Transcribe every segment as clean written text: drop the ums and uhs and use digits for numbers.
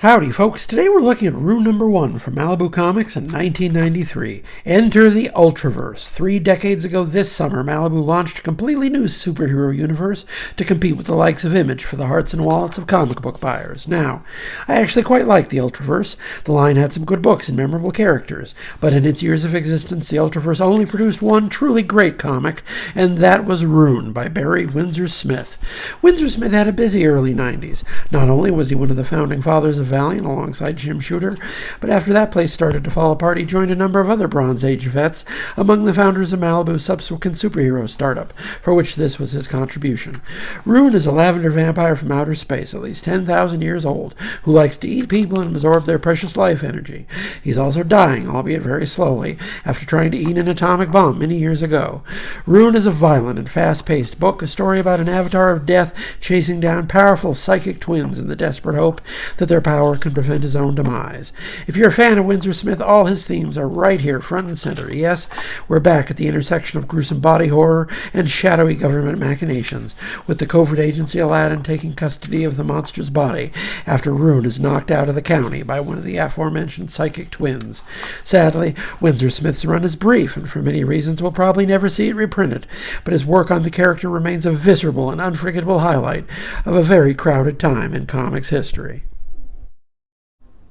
Howdy, folks. Today we're looking at Rune number 1 from Malibu Comics in 1993. Enter the Ultraverse. 3 decades ago this summer, Malibu launched a completely new superhero universe to compete with the likes of Image for the hearts and wallets of comic book buyers. Now, I actually quite liked the Ultraverse. The line had some good books and memorable characters, but in its years of existence, the Ultraverse only produced one truly great comic, and that was Rune by Barry Windsor-Smith. Windsor-Smith had a busy early 90s. Not only was he one of the founding fathers of Valiant alongside Jim Shooter, but after that place started to fall apart, he joined a number of other Bronze Age vets, among the founders of Malibu's subsequent superhero startup, for which this was his contribution. Rune is a lavender vampire from outer space, at least 10,000 years old, who likes to eat people and absorb their precious life energy. He's also dying, albeit very slowly, after trying to eat an atomic bomb many years ago. Rune is a violent and fast-paced book, a story about an avatar of death chasing down powerful psychic twins in the desperate hope that their power can prevent his own demise. If you're a fan of Windsor-Smith, all his themes are right here, front and center. Yes, we're back at the intersection of gruesome body horror and shadowy government machinations, with the covert agency Aladdin taking custody of the monster's body after Rune is knocked out of the county by one of the aforementioned psychic twins. Sadly, Windsor-Smith's run is brief, and for many reasons we'll probably never see it reprinted, but his work on the character remains a visceral and unforgettable highlight of a very crowded time in comics history.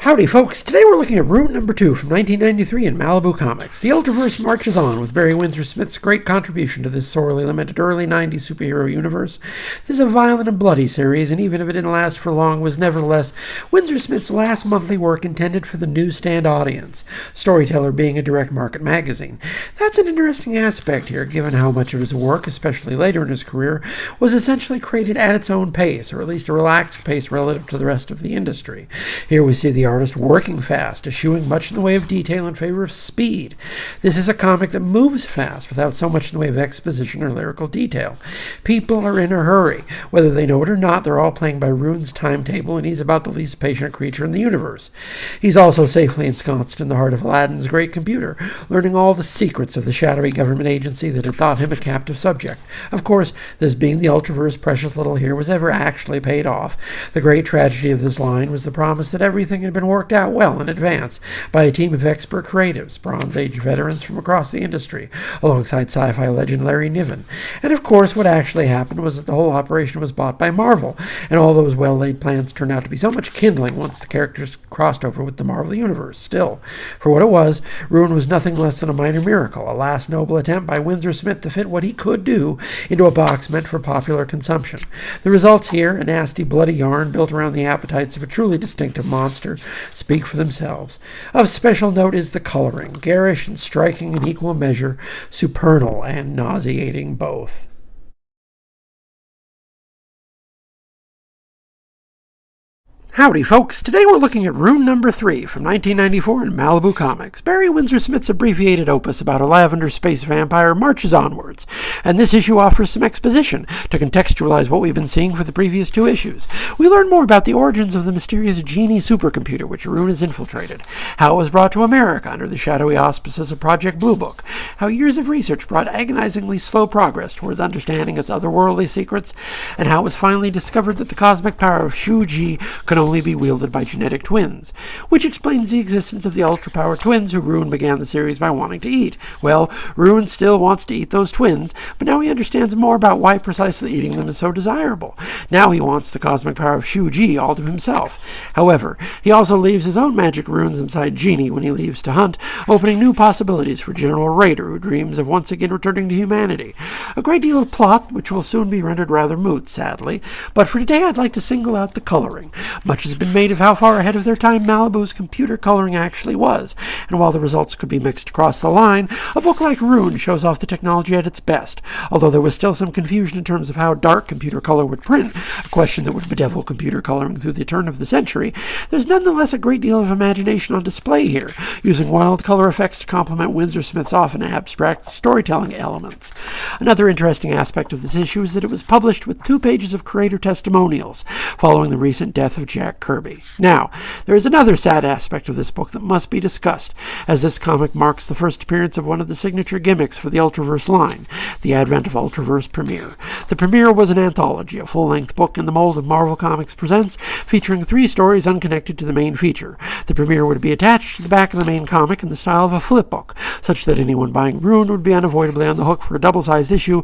Howdy, folks. Today we're looking at Rune number 2 from 1993 in Malibu Comics. The Ultraverse marches on with Barry Windsor-Smith's great contribution to this sorely lamented early 90s superhero universe. This is a violent and bloody series, and even if it didn't last for long, was nevertheless Windsor-Smith's last monthly work intended for the newsstand audience, Storyteller being a direct market magazine. That's an interesting aspect here, given how much of his work, especially later in his career, was essentially created at its own pace, or at least a relaxed pace relative to the rest of the industry. Here we see the artist working fast, eschewing much in the way of detail in favor of speed. This is a comic that moves fast without so much in the way of exposition or lyrical detail. People are in a hurry. Whether they know it or not, they're all playing by Rune's timetable, and he's about the least patient creature in the universe. He's also safely ensconced in the heart of Aladdin's great computer, learning all the secrets of the shadowy government agency that had thought him a captive subject. Of course, this being the Ultraverse, precious little here was ever actually paid off. The great tragedy of this line was the promise that everything had been worked out well in advance by a team of expert creatives, Bronze Age veterans from across the industry, alongside sci-fi legend Larry Niven. And of course, what actually happened was that the whole operation was bought by Marvel, and all those well-laid plans turned out to be so much kindling once the characters crossed over with the Marvel Universe. Still, for what it was, Rune was nothing less than a minor miracle, a last noble attempt by Windsor-Smith to fit what he could do into a box meant for popular consumption. The results here, a nasty, bloody yarn built around the appetites of a truly distinctive monster, speak for themselves. Of special note is the coloring, garish and striking in equal measure, supernal and nauseating both. Howdy, folks. Today we're looking at Rune number 3 from 1994 in Malibu Comics. Barry Windsor-Smith's abbreviated opus about a lavender space vampire marches onwards, and this issue offers some exposition to contextualize what we've been seeing for the previous 2 issues. We learn more about the origins of the mysterious genie supercomputer which Rune has infiltrated, how it was brought to America under the shadowy auspices of Project Blue Book, how years of research brought agonizingly slow progress towards understanding its otherworldly secrets, and how it was finally discovered that the cosmic power of Shu-Ji could only be wielded by genetic twins, which explains the existence of the ultra-powered twins who Rune began the series by wanting to eat. Well, Rune still wants to eat those twins, but now he understands more about why precisely eating them is so desirable. Now he wants the cosmic power of Shu-Ji all to himself. However, he also leaves his own magic runes inside Genie when he leaves to hunt, opening new possibilities for General Raider, who dreams of once again returning to humanity. A great deal of plot, which will soon be rendered rather moot, sadly, but for today I'd like to single out the coloring. Much has been made of how far ahead of their time Malibu's computer coloring actually was, and while the results could be mixed across the line, a book like Rune shows off the technology at its best. Although there was still some confusion in terms of how dark computer color would print, a question that would bedevil computer coloring through the turn of the century, there's nonetheless a great deal of imagination on display here, using wild color effects to complement Windsor-Smith's often abstract storytelling elements. Another interesting aspect of this issue is that it was published with 2 pages of creator testimonials, following the recent death of Jack Kirby. Now, there is another sad aspect of this book that must be discussed, as this comic marks the first appearance of one of the signature gimmicks for the Ultraverse line, the advent of Ultraverse Premiere. The Premiere was an anthology, a full-length book in the mold of Marvel Comics Presents, featuring 3 stories unconnected to the main feature. The Premiere would be attached to the back of the main comic in the style of a flip book, such that anyone buying Rune would be unavoidably on the hook for a double-sized issue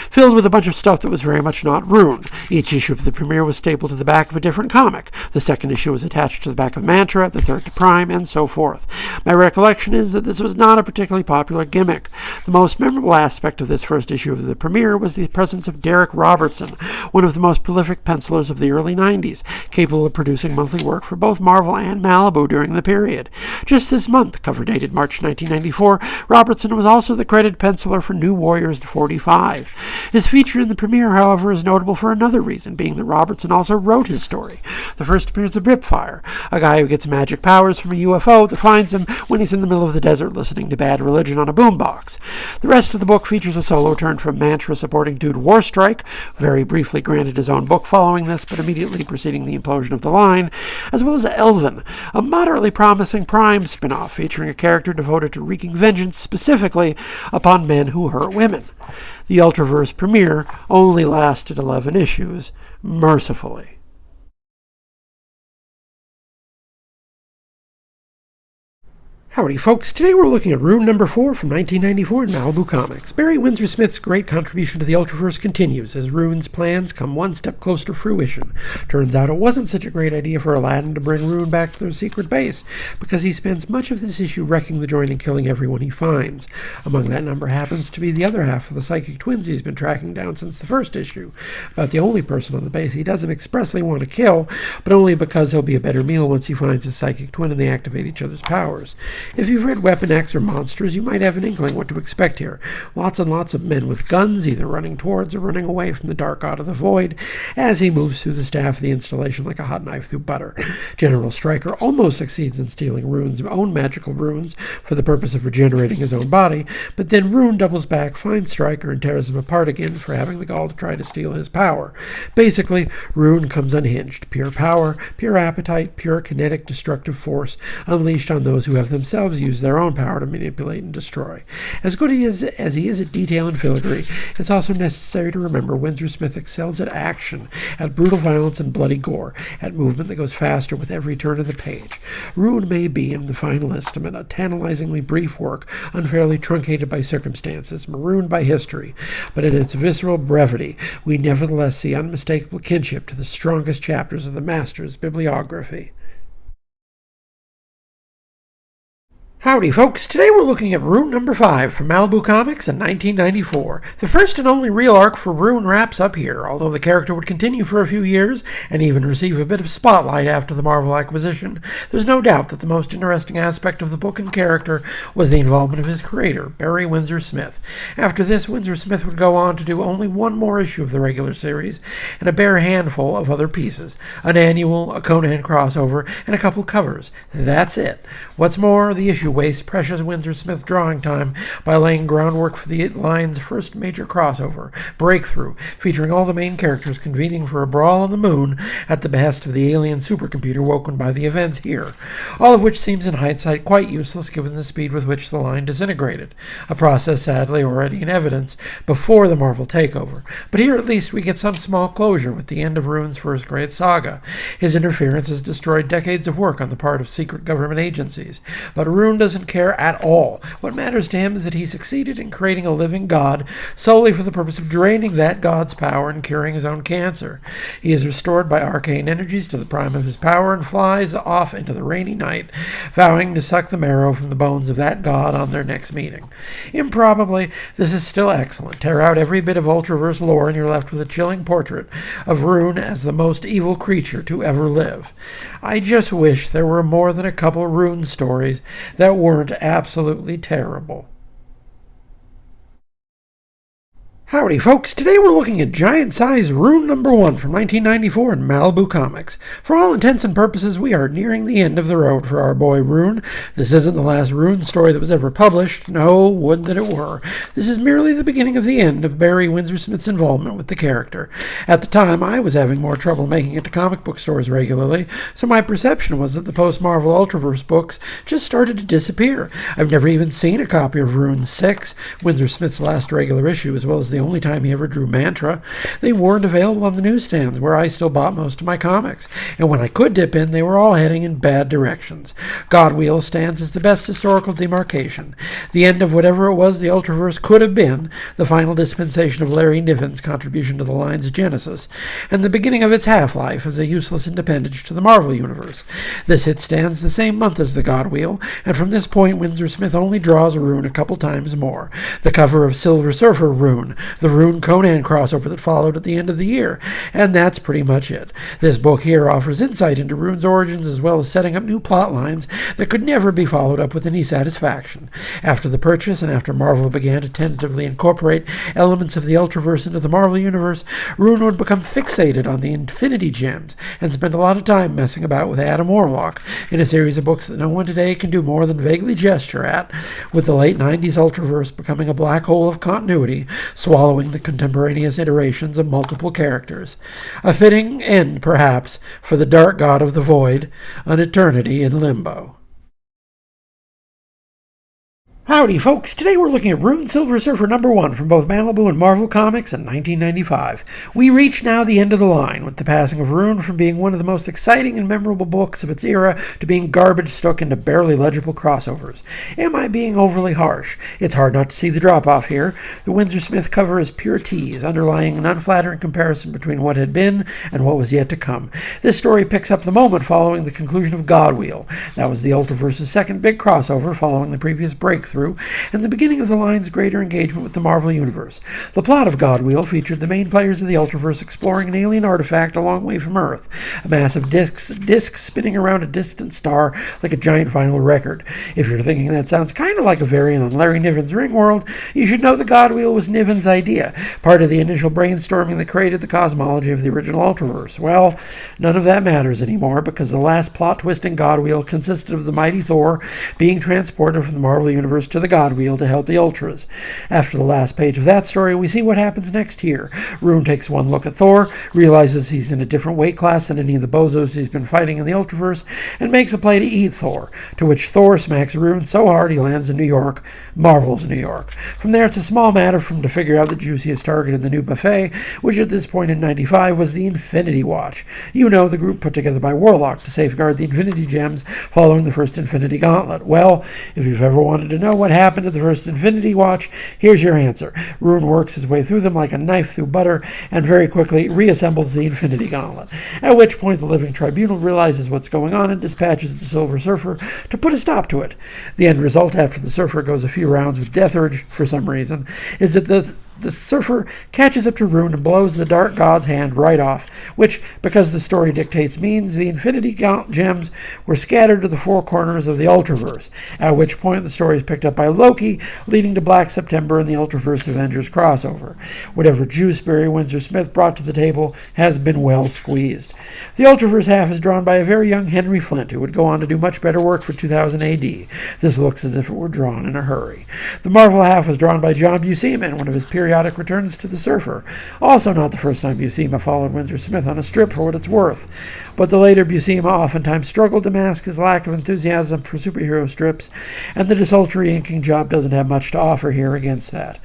filled with a bunch of stuff that was very much not Rune. Each issue of the Premiere was stapled to the back of a different comic. The second issue was attached to the back of Mantra, the third to Prime, and so forth. My recollection is that this was not a particularly popular gimmick. The most memorable aspect of this first issue of the Premiere was the presence of Derek Robertson, one of the most prolific pencilers of the early 90s, capable of producing monthly work for both Marvel and Malibu during the period. Just this month, cover dated March 1994, Robertson was also the credited penciler for New Warriors 45. His feature in the Premiere, however, is notable for another reason, being that Robertson also wrote his story. The first appearance of Ripfire, a guy who gets magic powers from a UFO that finds him when he's in the middle of the desert listening to Bad Religion on a boombox. The rest of the book features a solo turn from Mantra supporting Dude Warstrike, very briefly granted his own book following this, but immediately preceding the implosion of the line, as well as Elvin, a moderately promising Prime spin-off featuring a character devoted to wreaking vengeance specifically upon men who hurt women. The Ultraverse Premiere only lasted 11 issues, mercifully. Howdy, folks. Today we're looking at Rune number 4 from 1994 in Malibu Comics. Barry Windsor-Smith's great contribution to the Ultraverse continues as Rune's plans come one step closer to fruition. Turns out it wasn't such a great idea for Aladdin to bring Rune back to their secret base, because he spends much of this issue wrecking the joint and killing everyone he finds. Among that number happens to be the other half of the psychic twins he's been tracking down since the first issue. About the only person on the base he doesn't expressly want to kill, but only because he'll be a better meal once he finds his psychic twin and they activate each other's powers. If you've read Weapon X or Monsters, you might have an inkling what to expect here. Lots and lots of men with guns, either running towards or running away from the dark god of the void, as he moves through the staff of the installation like a hot knife through butter. General Stryker almost succeeds in stealing Rune's own magical runes for the purpose of regenerating his own body, but then Rune doubles back, finds Stryker, and tears him apart again for having the gall to try to steal his power. Basically, Rune comes unhinged. Pure power, pure appetite, pure kinetic destructive force, unleashed on those who have themselves use their own power to manipulate and destroy. As good as he is at detail and filigree, it's also necessary to remember Windsor-Smith excels at action, at brutal violence and bloody gore, at movement that goes faster with every turn of the page. Rune may be, in the final estimate, a tantalizingly brief work, unfairly truncated by circumstances, marooned by history, but in its visceral brevity, we nevertheless see unmistakable kinship to the strongest chapters of the Master's bibliography. Howdy, folks. Today we're looking at Rune number 5 from Malibu Comics in 1994. The first and only real arc for Rune wraps up here, although the character would continue for a few years and even receive a bit of spotlight after the Marvel acquisition. There's no doubt that the most interesting aspect of the book and character was the involvement of his creator, Barry Windsor-Smith. After this, Windsor-Smith would go on to do only one more issue of the regular series and a bare handful of other pieces, an annual, a Conan crossover, and a couple covers. That's it. What's more, the issue wastes precious Windsor-Smith drawing time by laying groundwork for the line's first major crossover, Breakthrough, featuring all the main characters convening for a brawl on the moon at the behest of the alien supercomputer woken by the events here, all of which seems in hindsight quite useless given the speed with which the line disintegrated, a process sadly already in evidence before the Marvel takeover. But here at least we get some small closure with the end of Rune's first great saga. His interference has destroyed decades of work on the part of secret government agencies, but Rune doesn't care at all. What matters to him is that he succeeded in creating a living god solely for the purpose of draining that god's power and curing his own cancer. He is restored by arcane energies to the prime of his power and flies off into the rainy night, vowing to suck the marrow from the bones of that god on their next meeting. Improbably, this is still excellent. Tear out every bit of Ultraverse lore and you're left with a chilling portrait of Rune as the most evil creature to ever live. I just wish there were more than a couple Rune stories that weren't absolutely terrible. Howdy folks, today we're looking at Giant Size Rune number 1 from 1994 in Malibu Comics. For all intents and purposes, we are nearing the end of the road for our boy Rune. This isn't the last Rune story that was ever published. No, would that it were. This is merely the beginning of the end of Barry Windsor-Smith's involvement with the character. At the time, I was having more trouble making it to comic book stores regularly, so my perception was that the post-Marvel Ultraverse books just started to disappear. I've never even seen a copy of Rune 6, Windsor-Smith's last regular issue, as well as the only time he ever drew Mantra. They weren't available on the newsstands where I still bought most of my comics, and when I could dip in, they were all heading in bad directions. Godwheel stands as the best historical demarcation. The end of whatever it was the Ultraverse could have been, the final dispensation of Larry Niven's contribution to the line's genesis, and the beginning of its half-life as a useless appendage to the Marvel Universe. This hit stands the same month as the Godwheel, and from this point Windsor-Smith only draws Rune a couple times more. The cover of Silver Surfer Rune, the Rune Conan crossover that followed at the end of the year, and that's pretty much it. This book here offers insight into Rune's origins as well as setting up new plot lines that could never be followed up with any satisfaction. After the purchase and after Marvel began to tentatively incorporate elements of the Ultraverse into the Marvel Universe, Rune would become fixated on the Infinity Gems and spend a lot of time messing about with Adam Warlock in a series of books that no one today can do more than vaguely gesture at, with the late 90s Ultraverse becoming a black hole of continuity, swallowing the contemporaneous iterations of multiple characters. A fitting end, perhaps, for the dark god of the void, an eternity in limbo. Howdy folks, today we're looking at Rune Silver Surfer number 1 from both Malibu and Marvel Comics in 1995. We reach now the end of the line, with the passing of Rune from being one of the most exciting and memorable books of its era to being garbage stuck into barely legible crossovers. Am I being overly harsh? It's hard not to see the drop-off here. The Windsor-Smith cover is pure tease, underlying an unflattering comparison between what had been and what was yet to come. This story picks up the moment following the conclusion of Godwheel. That was the Ultraverse's second big crossover following the previous breakthrough, and the beginning of the line's greater engagement with the Marvel Universe. The plot of Godwheel featured the main players of the Ultraverse exploring an alien artifact a long way from Earth, a massive disc spinning around a distant star like a giant vinyl record. If you're thinking that sounds kind of like a variant on Larry Niven's Ringworld, you should know the Godwheel was Niven's idea, part of the initial brainstorming that created the cosmology of the original Ultraverse. Well, none of that matters anymore, because the last plot twist in Godwheel consisted of the mighty Thor being transported from the Marvel Universe to the Godwheel to help the Ultras. After the last page of that story, we see what happens next here. Rune takes one look at Thor, realizes he's in a different weight class than any of the bozos he's been fighting in the Ultraverse, and makes a play to eat Thor, to which Thor smacks Rune so hard he lands in New York, Marvel's New York. From there, it's a small matter for him to figure out the juiciest target in the new buffet, which at this point in 95 was the Infinity Watch. You know, the group put together by Warlock to safeguard the Infinity Gems following the first Infinity Gauntlet. Well, if you've ever wanted to know what happened to the first Infinity Watch, here's your answer. Rune works his way through them like a knife through butter and very quickly reassembles the Infinity Gauntlet, at which point the Living Tribunal realizes what's going on and dispatches the Silver Surfer to put a stop to it. The end result, after the Surfer goes a few rounds with Death Urge for some reason, is that the Surfer catches up to Rune and blows the Dark God's hand right off, which, because the story dictates, means the Infinity Gems were scattered to the four corners of the Ultraverse, at which point the story is picked up by Loki, leading to Black September and the Ultraverse Avengers crossover. Whatever juice Barry Windsor-Smith brought to the table has been well squeezed. The Ultraverse half is drawn by a very young Henry Flint, who would go on to do much better work for 2000 AD. This looks as if it were drawn in a hurry. The Marvel half was drawn by John Buscema in one of his periodic returns to the Surfer. Also not the first time Buscema followed Windsor-Smith on a strip for what it's worth, but the later Buscema oftentimes struggled to mask his lack of enthusiasm for superhero strips, and the desultory inking job doesn't have much to offer here against that.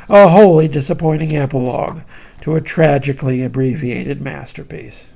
A wholly disappointing epilogue to a tragically abbreviated masterpiece.